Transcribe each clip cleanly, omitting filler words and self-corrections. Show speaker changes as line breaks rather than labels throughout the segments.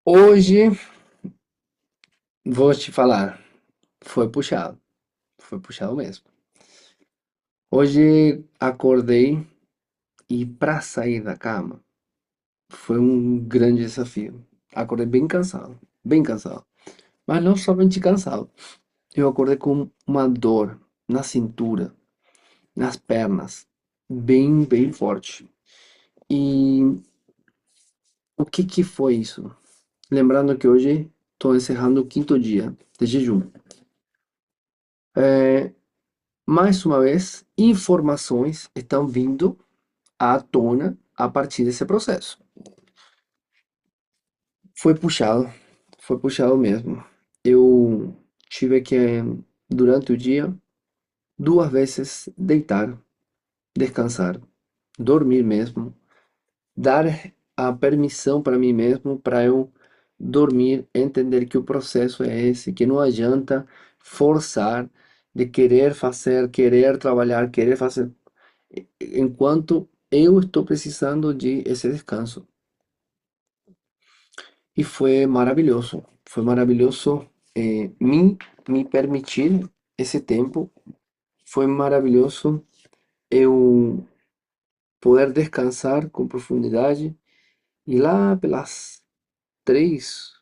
Hoje vou te falar, foi puxado, foi puxado mesmo. Hoje acordei e para sair da cama foi um grande desafio. Acordei bem cansado, bem cansado. Mas não somente cansado, eu acordei com uma dor na cintura, nas pernas, bem forte. E o que que foi isso? Lembrando que hoje estou encerrando o quinto dia de jejum. Mais uma vez, informações estão vindo à tona a partir desse processo. Foi puxado, foi puxado mesmo. Eu tive que, durante o dia, duas vezes deitar, descansar, dormir mesmo, dar a permissão para mim mesmo para eu dormir, entender que o processo é esse, que não adianta forçar de querer fazer, querer trabalhar, querer fazer enquanto eu estou precisando de esse descanso. E foi maravilhoso me permitir esse tempo, foi maravilhoso eu poder descansar com profundidade e lá pelas 3,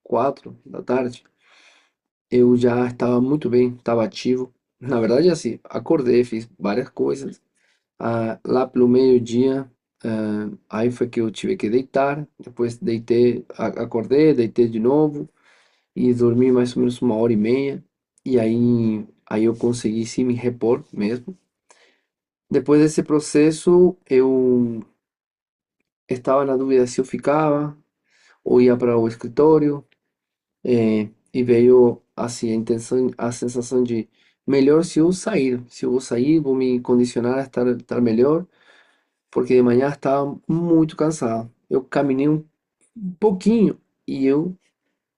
4 da tarde eu já estava muito bem, estava ativo. Na verdade, assim, acordei, fiz várias coisas. Lá pelo meio-dia, aí foi que eu tive que deitar. Depois deitei, acordei, deitei de novo e dormi mais ou menos 1 hora e meia. E aí eu consegui sim me repor mesmo. Depois desse processo, eu estava na dúvida se eu ficava ou ia para o escritório. E veio assim a intenção, a sensação de melhor se eu sair. Se eu vou sair, vou me condicionar a estar melhor, porque de manhã estava muito cansado. Eu caminhei um pouquinho e eu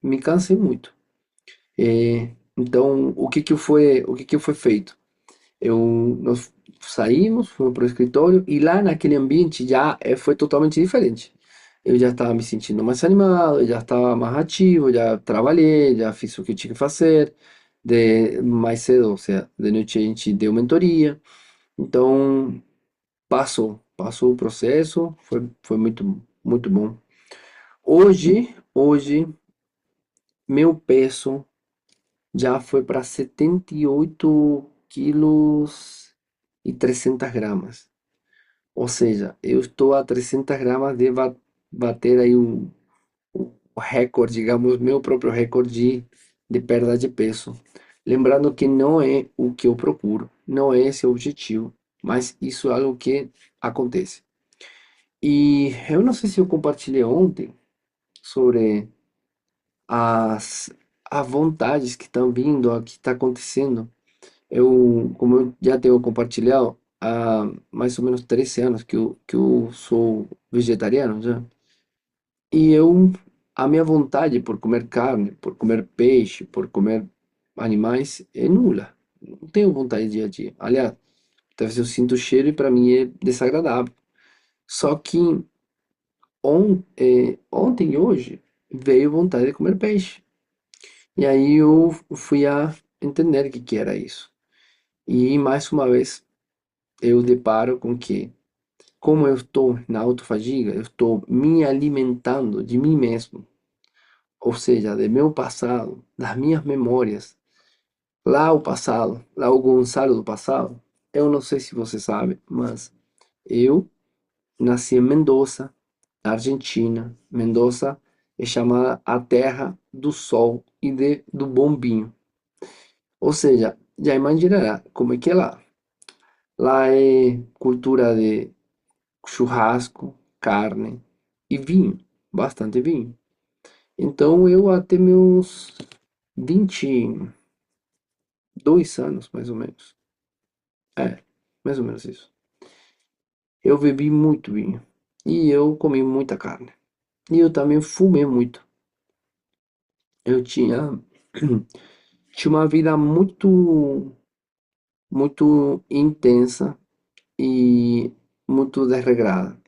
me cansei muito. Então, o que que foi feito? Nós saímos, fomos para o escritório e lá naquele ambiente já foi totalmente diferente. Eu já estava me sentindo mais animado, eu já estava mais ativo, já trabalhei, já fiz o que eu tinha que fazer. Mais cedo, ou seja, de noite a gente deu mentoria. Então, passou o processo, foi muito bom. Hoje, meu peso já foi para 78 quilos e 300 gramas. Ou seja, eu estou a 300 gramas de bater aí o recorde, digamos, meu próprio recorde de perda de peso. Lembrando que não é o que eu procuro, não é esse o objetivo, mas isso é algo que acontece. E eu não sei se eu compartilhei ontem sobre as, as vontades que estão vindo, o que está acontecendo. Como eu já tenho compartilhado, há mais ou menos 13 anos que eu sou vegetariano já. E a minha vontade por comer carne, por comer peixe, por comer animais é nula. Não tenho vontade dia a dia. Aliás, talvez eu sinto o cheiro e para mim é desagradável. Só que ontem e hoje veio vontade de comer peixe. E aí eu fui a entender o que que era isso. E mais uma vez eu deparo com que, como eu estou na autofagia, eu estou me alimentando de mim mesmo, ou seja, do meu passado, das minhas memórias, lá o passado, lá o Gonçalo do passado. Eu não sei se você sabe, mas eu nasci em Mendoza, na Argentina. Mendoza é chamada a terra do sol e do bom vinho. Ou seja, já imaginará como é que é lá. Lá é cultura de churrasco, carne e vinho, bastante vinho. Então eu até meus 22 anos, mais ou menos. É, mais ou menos isso. Eu bebi muito vinho e eu comi muita carne. E eu também fumei muito. Eu tinha uma vida muito intensa e muito desregrada.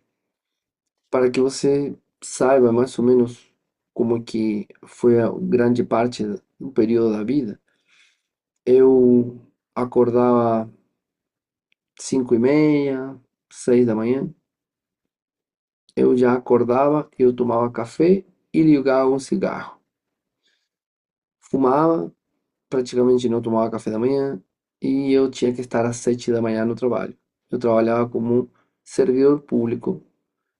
Para que você saiba mais ou menos como que foi a grande parte do período da vida, eu acordava 5:30, 6 da manhã, eu já acordava, eu tomava café e ligava um cigarro. Fumava, praticamente não tomava café da manhã e eu tinha que estar às 7 da manhã no trabalho. Eu trabalhava como servidor público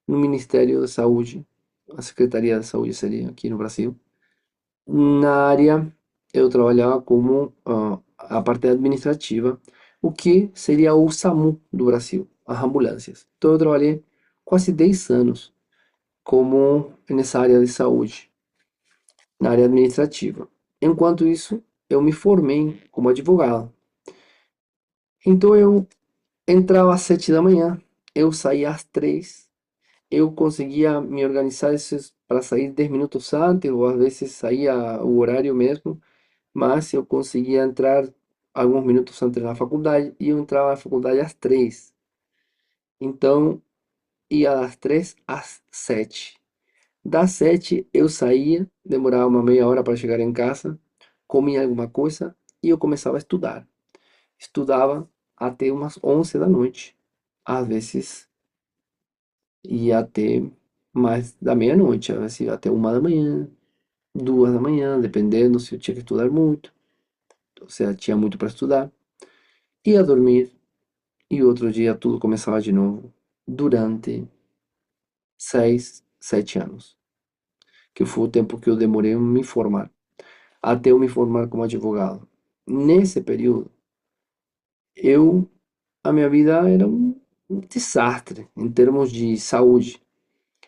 no Ministério da Saúde, a Secretaria da Saúde seria aqui no Brasil. Na área, eu trabalhava como a parte administrativa, o que seria o SAMU do Brasil, as ambulâncias. Então eu trabalhei quase 10 anos como nessa área de saúde, na área administrativa. Enquanto isso, eu me formei como advogado. Então eu entrava às 7 da manhã, eu saía às 3, eu conseguia me organizar para sair 10 minutos antes, ou às vezes saía o horário mesmo, mas eu conseguia entrar alguns minutos antes na faculdade e eu entrava na faculdade às 3. Então ia das 3 às 7. Das 7 eu saía, demorava uma meia hora para chegar em casa, comia alguma coisa e eu começava a estudar. Estudava até umas 11 da noite. Às vezes ia até mais da meia-noite, às vezes ia até 1 da manhã, 2 da manhã, dependendo se eu tinha que estudar muito, ou seja, tinha muito para estudar. Ia dormir e outro dia tudo começava de novo, durante 6, 7 anos, que foi o tempo que eu demorei a me formar, até eu me formar como advogado. Nesse período, eu, a minha vida era um desastre em termos de saúde.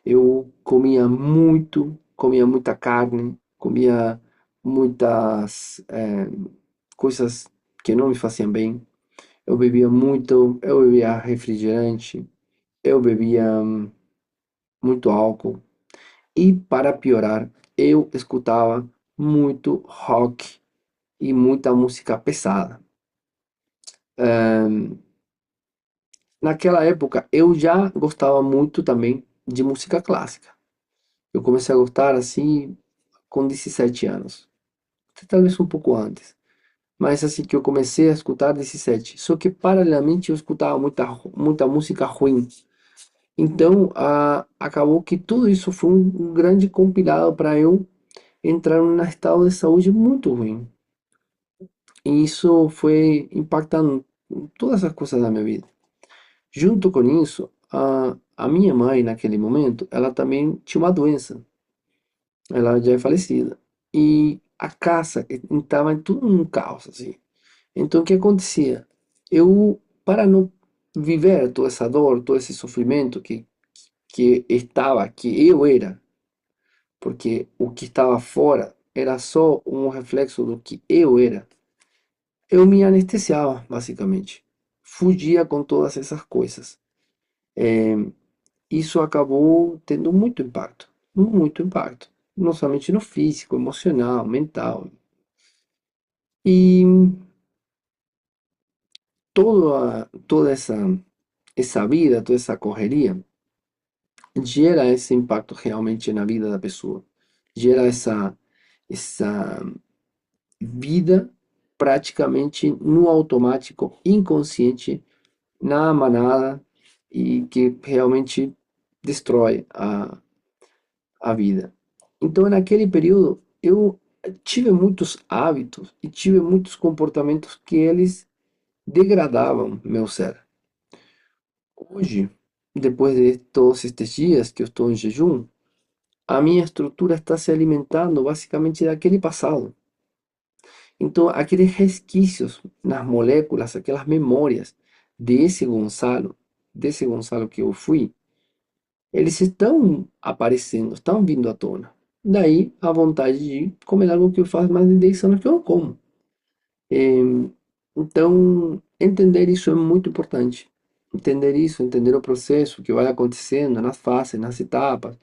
Eu comia muita carne, comia muitas coisas que não me faziam bem. Eu bebia muito, eu bebia refrigerante, eu bebia muito álcool. E para piorar, eu escutava muito rock e muita música pesada. Naquela época, eu já gostava muito também de música clássica. Eu comecei a gostar assim com 17 anos, talvez um pouco antes. Mas assim que eu comecei a escutar 17. Só que paralelamente eu escutava muita música ruim. Então, acabou que tudo isso foi um grande compilado para eu entrar num estado de saúde muito ruim. E isso foi impactando todas as coisas da minha vida. Junto com isso, a minha mãe, naquele momento, ela também tinha uma doença. Ela já é falecida. E a casa estava tudo num caos, assim. Então, o que acontecia? Eu, para não viver toda essa dor, todo esse sofrimento que eu era, porque o que estava fora era só um reflexo do que eu era, eu me anestesiava, basicamente. Fugia com todas essas coisas. Isso acabou tendo muito impacto, não somente no físico, emocional, mental. E toda essa vida, toda essa correria, gera esse impacto realmente na vida da pessoa. Gera essa vida praticamente no automático, inconsciente, na manada e que realmente destrói a vida. Então, naquele período, eu tive muitos hábitos e tive muitos comportamentos que eles degradavam meu ser. Hoje, depois de todos estes dias que eu estou em jejum, a minha estrutura está se alimentando basicamente daquele passado. Então, aqueles resquícios nas moléculas, aquelas memórias desse Gonçalo que eu fui, eles estão aparecendo, estão vindo à tona. Daí a vontade de comer algo que eu faço mais de 10 anos que eu não como. Então, entender isso é muito importante. Entender isso, entender o processo que vai acontecendo nas fases, nas etapas,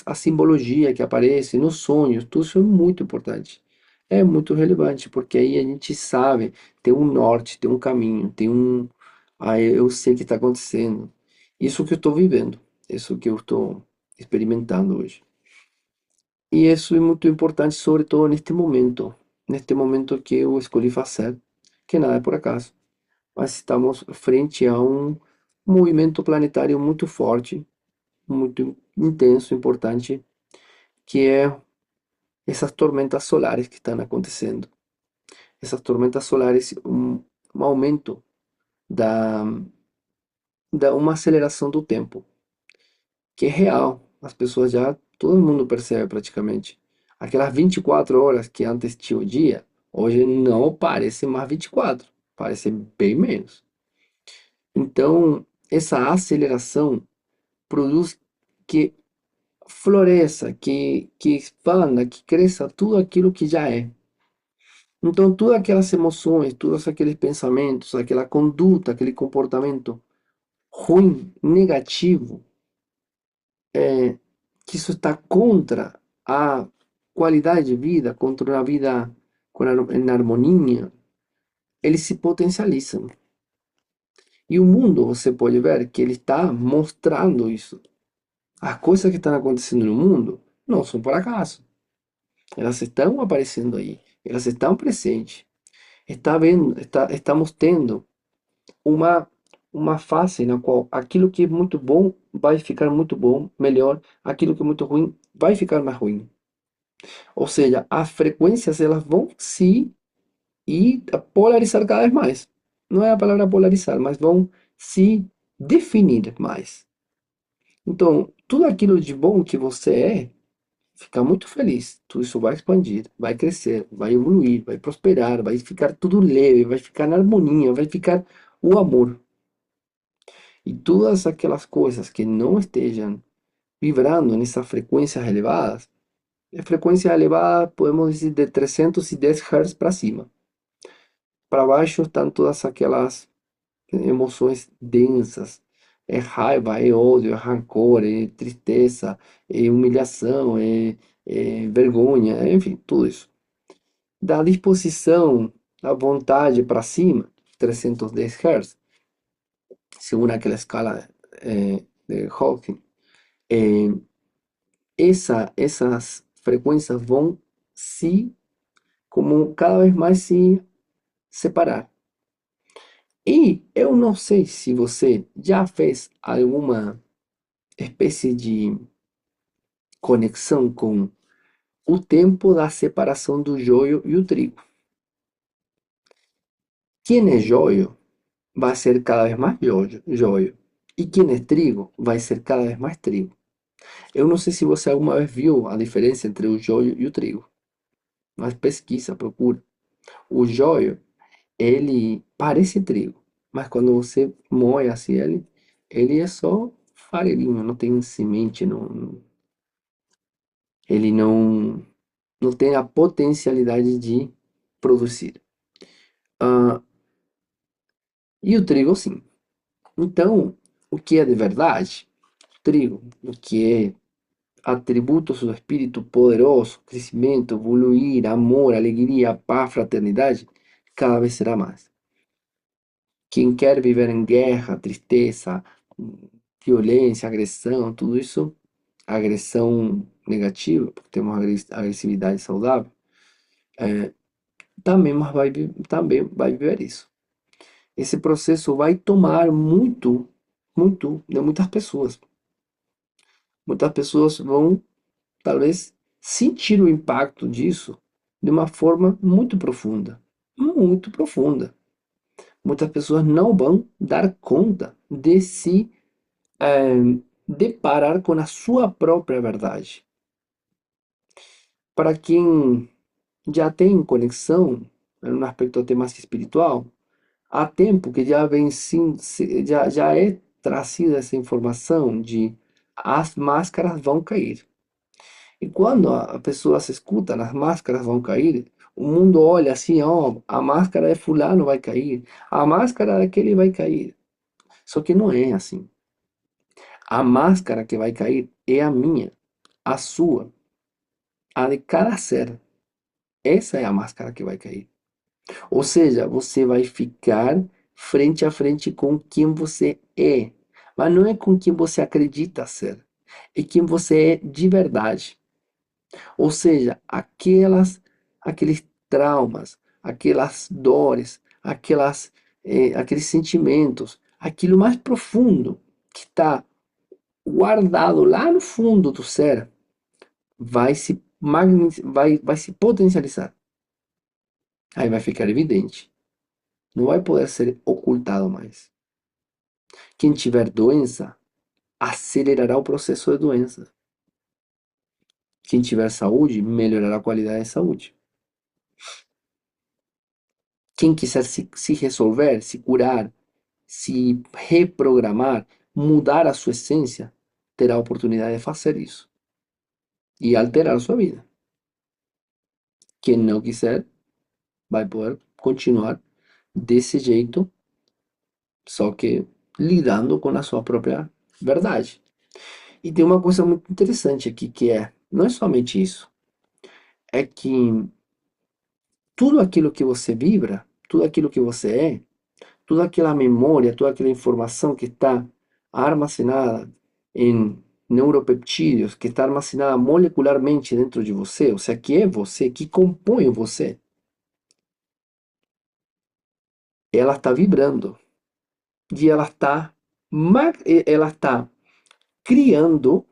a simbologia que aparece nos sonhos, tudo isso é muito importante. É muito relevante, porque aí a gente sabe, tem um norte, tem um caminho, tem um. Aí eu sei o que está acontecendo. Isso que eu estou vivendo, isso que eu estou experimentando hoje. E isso é muito importante, sobretudo neste momento que eu escolhi fazer, que nada é por acaso, mas estamos frente a um movimento planetário muito forte, muito intenso, importante, que é essas tormentas solares que estão acontecendo. Essas tormentas solares, um aumento da, da uma aceleração do tempo, que é real. As pessoas já, todo mundo percebe praticamente. Aquelas 24 horas que antes tinha o dia, hoje não parece mais 24, parece bem menos. Então, essa aceleração produz que floresça, que expanda, que cresça tudo aquilo que já é. Então, todas aquelas emoções, todos aqueles pensamentos, aquela conduta, aquele comportamento ruim, negativo, que isso está contra a qualidade de vida, contra uma vida em harmonia, eles se potencializam. E o mundo, você pode ver que ele está mostrando isso. As coisas que estão acontecendo no mundo não são por acaso. Elas estão aparecendo aí, elas estão presentes. Estamos tendo uma, uma fase na qual aquilo que é muito bom vai ficar muito bom, melhor, aquilo que é muito ruim vai ficar mais ruim. Ou seja, as frequências elas vão se ir a polarizar cada vez mais. Não é a palavra polarizar, mas vão se definir mais. Então, tudo aquilo de bom que você é, fica muito feliz. Tudo isso vai expandir, vai crescer, vai evoluir, vai prosperar, vai ficar tudo leve, vai ficar na harmonia, vai ficar o amor. E todas aquelas coisas que não estejam vibrando nessas frequências elevadas, frequência elevada podemos dizer de 310 Hz para cima. Para baixo estão todas aquelas emoções densas. É raiva, é ódio, é rancor, é tristeza, é humilhação, é vergonha, enfim, tudo isso. Da disposição, da vontade para cima, 310 Hz, segundo aquela escala de Hawking, eh, essas frequências vão se, como cada vez mais se separar. E eu não sei se você já fez alguma espécie de conexão com o tempo da separação do joio e o trigo. Quem é joio vai ser cada vez mais joio, joio. E quem é trigo vai ser cada vez mais trigo. Eu não sei se você alguma vez viu a diferença entre o joio e o trigo, mas pesquisa, procura. O joio, ele parece trigo, mas quando você moe assim ele é só farelinho, não tem semente, ele não tem a potencialidade de produzir. Ah, e o trigo, sim. Então, o que é de verdade? Trigo, o que é atributos do espírito poderoso, crescimento, evoluir, amor, alegria, paz, fraternidade, cada vez será mais. Quem quer viver em guerra, tristeza, violência, agressão, tudo isso, agressão negativa, porque temos agressividade saudável, também vai viver isso. Esse processo vai tomar muito de muitas pessoas. Muitas pessoas vão, talvez, sentir o impacto disso de uma forma muito profunda. Muito profunda. Muitas pessoas não vão dar conta de se deparar com a sua própria verdade. Para quem já tem conexão, no aspecto até mais espiritual, há tempo que já vem sim, já é trazida essa informação de as máscaras vão cair. E quando a pessoa se escuta, as máscaras vão cair, o mundo olha assim, ó, a máscara de fulano vai cair, a máscara daquele vai cair. Só que não é assim. A máscara que vai cair é a minha, a sua, a de cada ser. Essa é a máscara que vai cair. Ou seja, você vai ficar frente a frente com quem você é. Mas não é com quem você acredita ser. É quem você é de verdade. Ou seja, aqueles traumas, aquelas dores, aqueles sentimentos, aquilo mais profundo que está guardado lá no fundo do ser, vai se potencializar. Aí vai ficar evidente. Não vai poder ser ocultado mais. Quem tiver doença, acelerará o processo de doença. Quem tiver saúde, melhorará a qualidade de saúde. Quem quiser se resolver, se curar, se reprogramar, mudar a sua essência, terá a oportunidade de fazer isso e alterar a sua vida. Quem não quiser, vai poder continuar desse jeito, só que lidando com a sua própria verdade. E tem uma coisa muito interessante aqui que não é somente isso, é que tudo aquilo que você vibra, tudo aquilo que você toda aquela memória, toda aquela informação que está armazenada em neuropeptídeos, que está armazenada molecularmente dentro de você, ou seja, que é você, que compõe você, ela está vibrando e ela está criando,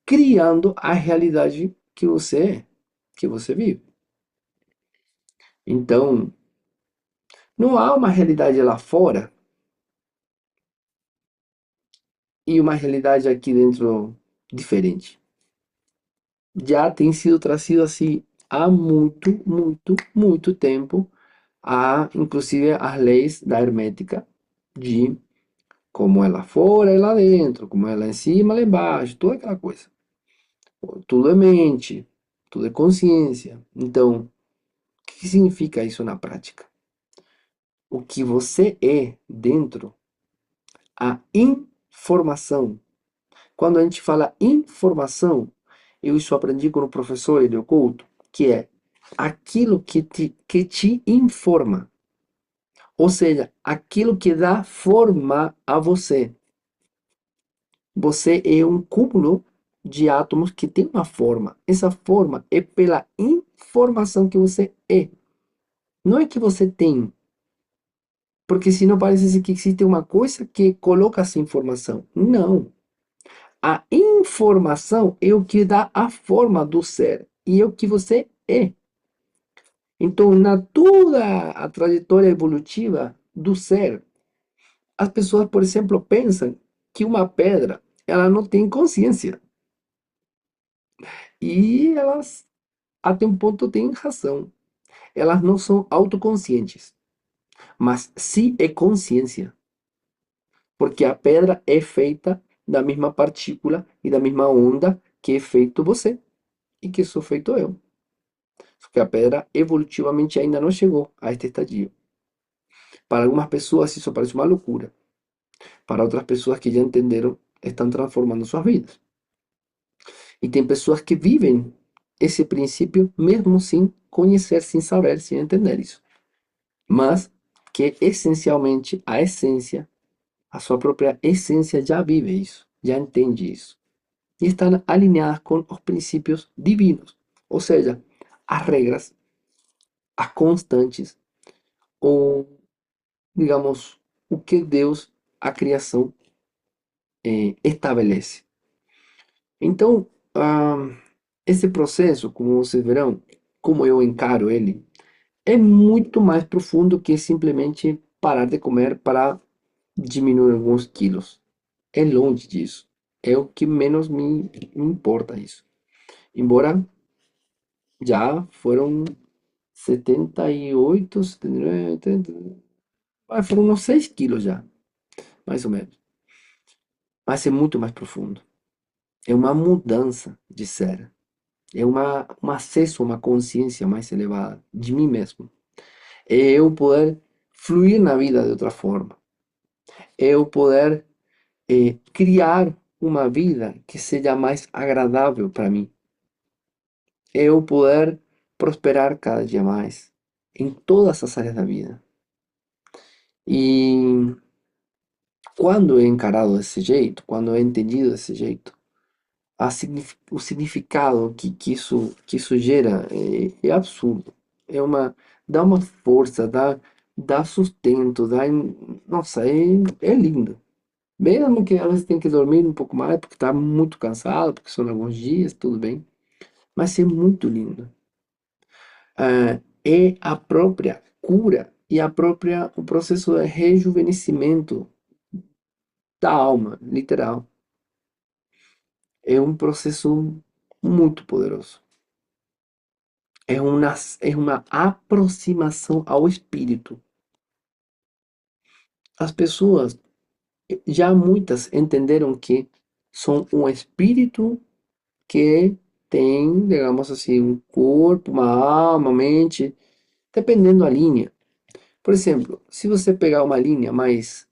criando a realidade que você é, que você vive. Então, não há uma realidade lá fora e uma realidade aqui dentro diferente. Já tem sido trazido assim há muito, muito, muito tempo, há inclusive as leis da hermética, de como é lá fora e lá dentro, como é lá em cima, lá embaixo, toda aquela coisa. Tudo é mente, tudo é consciência. Então, o que significa isso na prática? O que você é dentro, a informação. Quando a gente fala informação, eu isso aprendi com o professor Helio Couto, que é aquilo que te informa. Ou seja, aquilo que dá forma a você. Você é um cúmulo de átomos que tem uma forma. Essa forma é pela informação que você é. Não é que você tem. Porque senão parece que existe uma coisa que coloca essa informação. Não. A informação é o que dá a forma do ser. E é o que você é. Então, na toda a trajetória evolutiva do ser, as pessoas, por exemplo, pensam que uma pedra, ela não tem consciência. E elas, até um ponto, têm razão. Elas não são autoconscientes, mas sim é consciência. Porque a pedra é feita da mesma partícula e da mesma onda que é feito você e que sou feito eu. Só que a pedra evolutivamente ainda não chegou a este estadio. Para algumas pessoas isso parece uma loucura. Para outras pessoas que já entenderam, estão transformando suas vidas. E tem pessoas que vivem esse princípio mesmo sem conhecer, sem saber, sem entender isso. Mas que essencialmente a essência, a sua própria essência já vive isso, já entende isso. E estão alinhadas com os princípios divinos. Ou seja, as regras, as constantes, ou digamos, o que Deus, a criação, estabelece. Então, esse processo, como vocês verão, como eu encaro ele, é muito mais profundo que simplesmente parar de comer para diminuir alguns quilos. É longe disso. É o que menos me importa isso. Embora já foram 78, 79, 80, foram uns 6 quilos já, mais ou menos. Mas é muito mais profundo. É uma mudança de ser. É um acesso a uma consciência mais elevada de mim mesmo. É eu poder fluir na vida de outra forma. É eu poder criar uma vida que seja mais agradável para mim. É eu poder prosperar cada dia mais em todas as áreas da vida. E quando é encarado desse jeito, quando é entendido desse jeito, o significado que isso gera é absurdo. É uma, dá uma força, dá sustento, nossa, é lindo. Mesmo que elas tenham que dormir um pouco mais, porque está muito cansado, porque são alguns dias, tudo bem. Mas é muito lindo. É a própria cura e o processo de rejuvenescimento da alma, literal. É um processo muito poderoso. É uma aproximação ao espírito. As pessoas, já muitas entenderam que são um espírito que tem, digamos assim, um corpo, uma alma, uma mente, dependendo da linha. Por exemplo, se você pegar uma linha mais,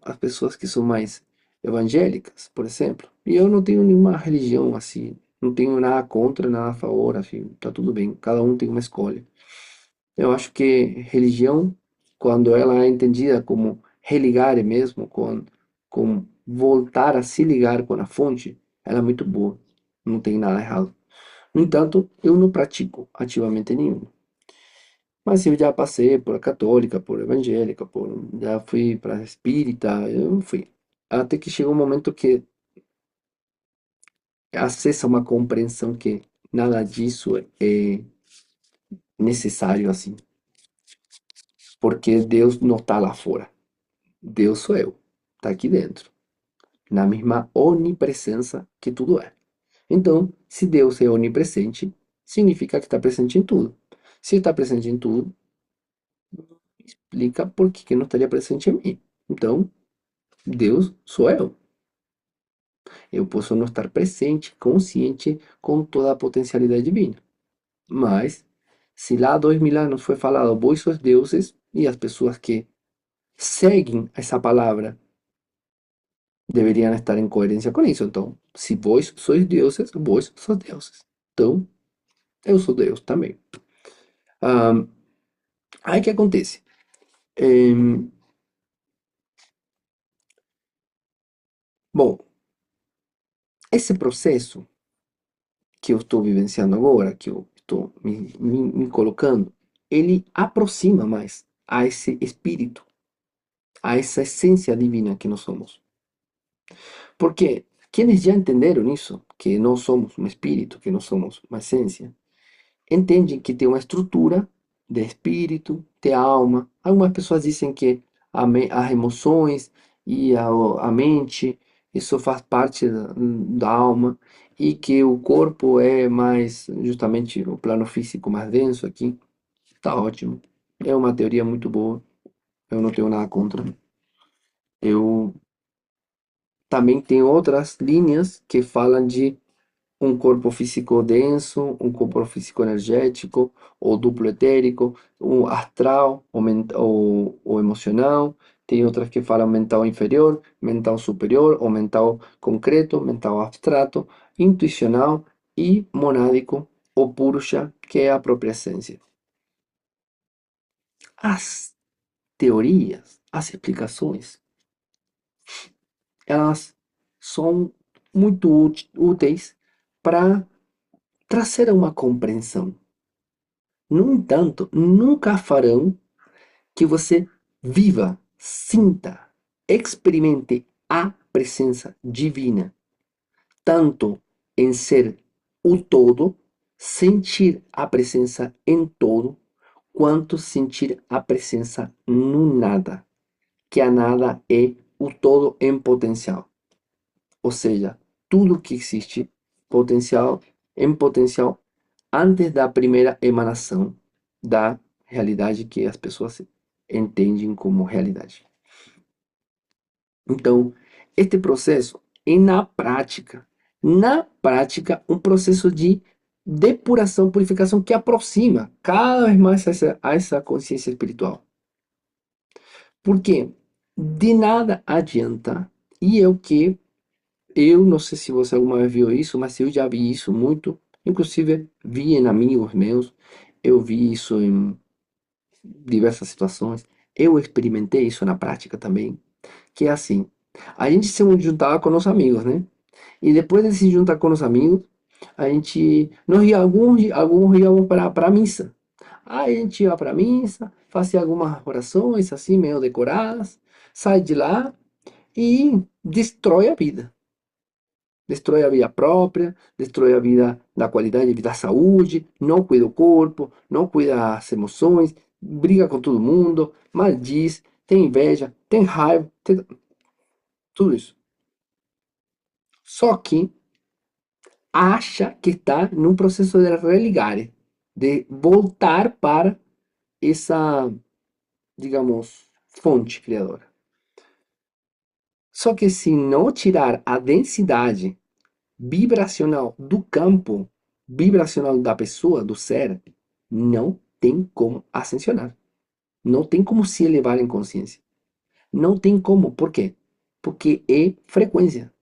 as pessoas que são mais evangélicas, por exemplo, e eu não tenho nenhuma religião assim, não tenho nada contra, nada a favor, assim, tá tudo bem, cada um tem uma escolha. Eu acho que religião, quando ela é entendida como religar mesmo, com voltar a se ligar com a fonte, ela é muito boa, não tem nada errado. No entanto, eu não pratico ativamente nenhum. Mas eu já passei por católica, por evangélica, já fui para espírita, eu fui. Até que chegou um momento que acessa uma compreensão que nada disso é necessário assim, porque Deus não está lá fora. Deus sou eu, está aqui dentro, na mesma onipresença que tudo é. Então, se Deus é onipresente, significa que está presente em tudo. Se está presente em tudo, explica por que não estaria presente em mim. Então, Deus sou eu. Eu posso não estar presente, consciente com toda a potencialidade divina. Mas, se lá há 2000 anos foi falado, vós sois deuses, e as pessoas que seguem essa palavra deveriam estar em coerência com isso. Então, se vós sois deuses, vós sois deuses. Então, eu sou Deus também. Ah, aí que acontece? Em, bom, esse processo que eu estou vivenciando agora, que eu estou me colocando, ele aproxima mais a esse espírito, a essa essência divina que nós somos. Porque quienes já entenderam isso, que não somos um espírito, que não somos uma essência, entendem que tem uma estrutura de espírito, de alma. Algumas pessoas dizem que as emoções e a mente, isso faz parte da alma, e que o corpo é mais, justamente, o plano físico mais denso aqui. Tá ótimo. É uma teoria muito boa. Eu não tenho nada contra. Eu também tenho outras linhas que falam de um corpo físico denso, um corpo físico energético, ou duplo etérico, o astral, o emocional. Tem outras que falam mental inferior, mental superior, ou mental concreto, mental abstrato, intuicional e monádico, ou purusha, que é a própria essência. As teorias, as explicações, elas são muito úteis para trazer uma compreensão. No entanto, nunca farão que você viva, sinta, experimente a presença divina, tanto em ser o todo, sentir a presença em todo, quanto sentir a presença no nada, que a nada é o todo em potencial. Ou seja, tudo que existe potencial em potencial antes da primeira emanação da realidade que as pessoas entendem como realidade. Então, este processo é na prática, um processo de depuração, purificação que aproxima cada vez mais a essa consciência espiritual. Porque de nada adianta, e é o que eu não sei se você alguma vez viu isso, mas eu já vi isso muito, inclusive vi em amigos meus, eu vi isso em diversas situações, eu experimentei isso na prática também, que é assim, a gente se juntava com os amigos, né? E depois de se juntar com os amigos, a gente, alguns íamos para a missa. Aí a gente ia para a missa, fazia algumas orações assim, meio decoradas, sai de lá e destrói a vida. Destrói a vida própria, destrói a vida da qualidade de vida, da saúde, não cuida do corpo, não cuida das emoções, briga com todo mundo, maldiz, tem inveja, tem raiva, tem tudo isso. Só que acha que está num processo de religar, de voltar para essa, digamos, fonte criadora. Só que se não tirar a densidade vibracional do campo vibracional da pessoa, do ser, não tem como ascensionar. Não tem como se elevar em consciência. Não tem como. Por quê? Porque é frequência,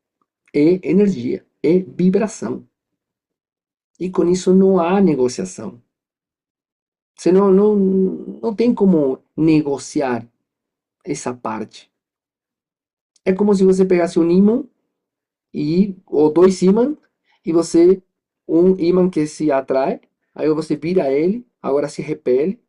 é energia, é vibração. E com isso não há negociação. Você não tem como negociar essa parte. É como se você pegasse um ímã ou dois ímãs e você, um ímã que se atrai, aí você vira ele, agora se repele,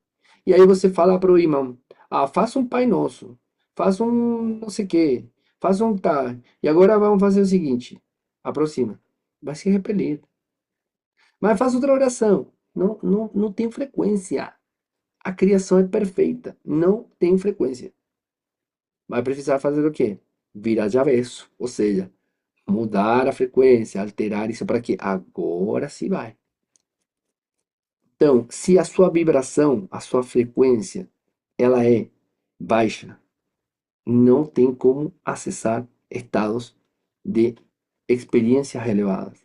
e aí você fala para o ímã, ah, faça um Pai Nosso, faça um não sei o quê, faça um tá, e agora vamos fazer o seguinte, aproxima, vai se repelir. Mas faça outra oração. Não tem frequência. A criação é perfeita, não tem frequência. Vai precisar fazer o quê? Virar de avesso, ou seja, mudar a frequência, alterar isso para que agora se vai. Então, se a sua vibração, a sua frequência, ela é baixa, não tem como acessar estados de experiências elevadas.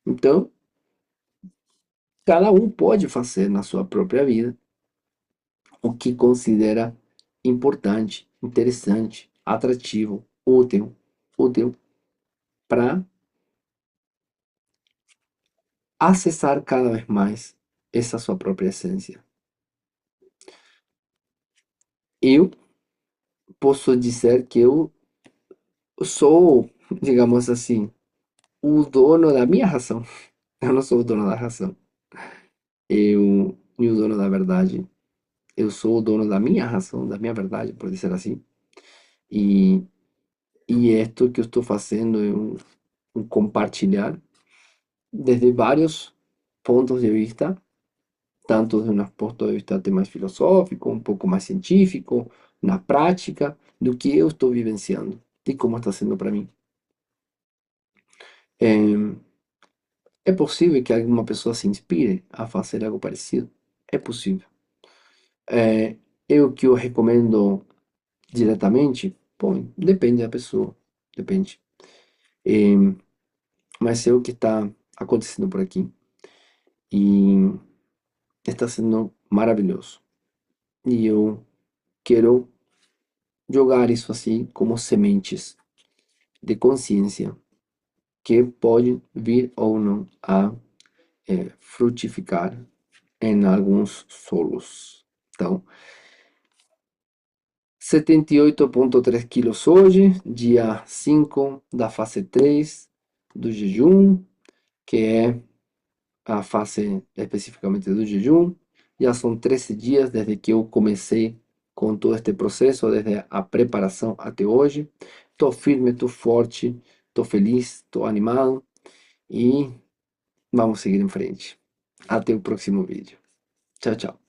Então, cada um pode fazer na sua própria vida o que considera importante, interessante, atrativo, útil para acessar cada vez mais essa sua própria essência. Eu posso dizer que eu sou, digamos assim, o dono da minha razão. Eu não sou o dono da razão. E o dono da verdade. Eu sou o dono da minha razão, da minha verdade, por dizer assim. E, e esto que eu estou fazendo é um compartilhar desde vários pontos de vista, tanto de um ponto de vista até mais filosófico, um pouco mais científico, na prática, do que eu estou vivenciando e como está sendo para mim. É possível que alguma pessoa se inspire a fazer algo parecido? É possível. É, eu que eu recomendo diretamente? Bom, depende da pessoa, depende. É, mas é o que está acontecendo por aqui e está sendo maravilhoso. E eu quero jogar isso assim como sementes de consciência que podem vir ou não a frutificar em alguns solos. Então, 78,3 quilos hoje, dia 5 da fase 3 do jejum, que é a fase especificamente do jejum. Já são 13 dias desde que eu comecei com todo este processo, desde a preparação até hoje. Estou firme, estou forte, estou feliz, estou animado e vamos seguir em frente. Até o próximo vídeo. Tchau, tchau.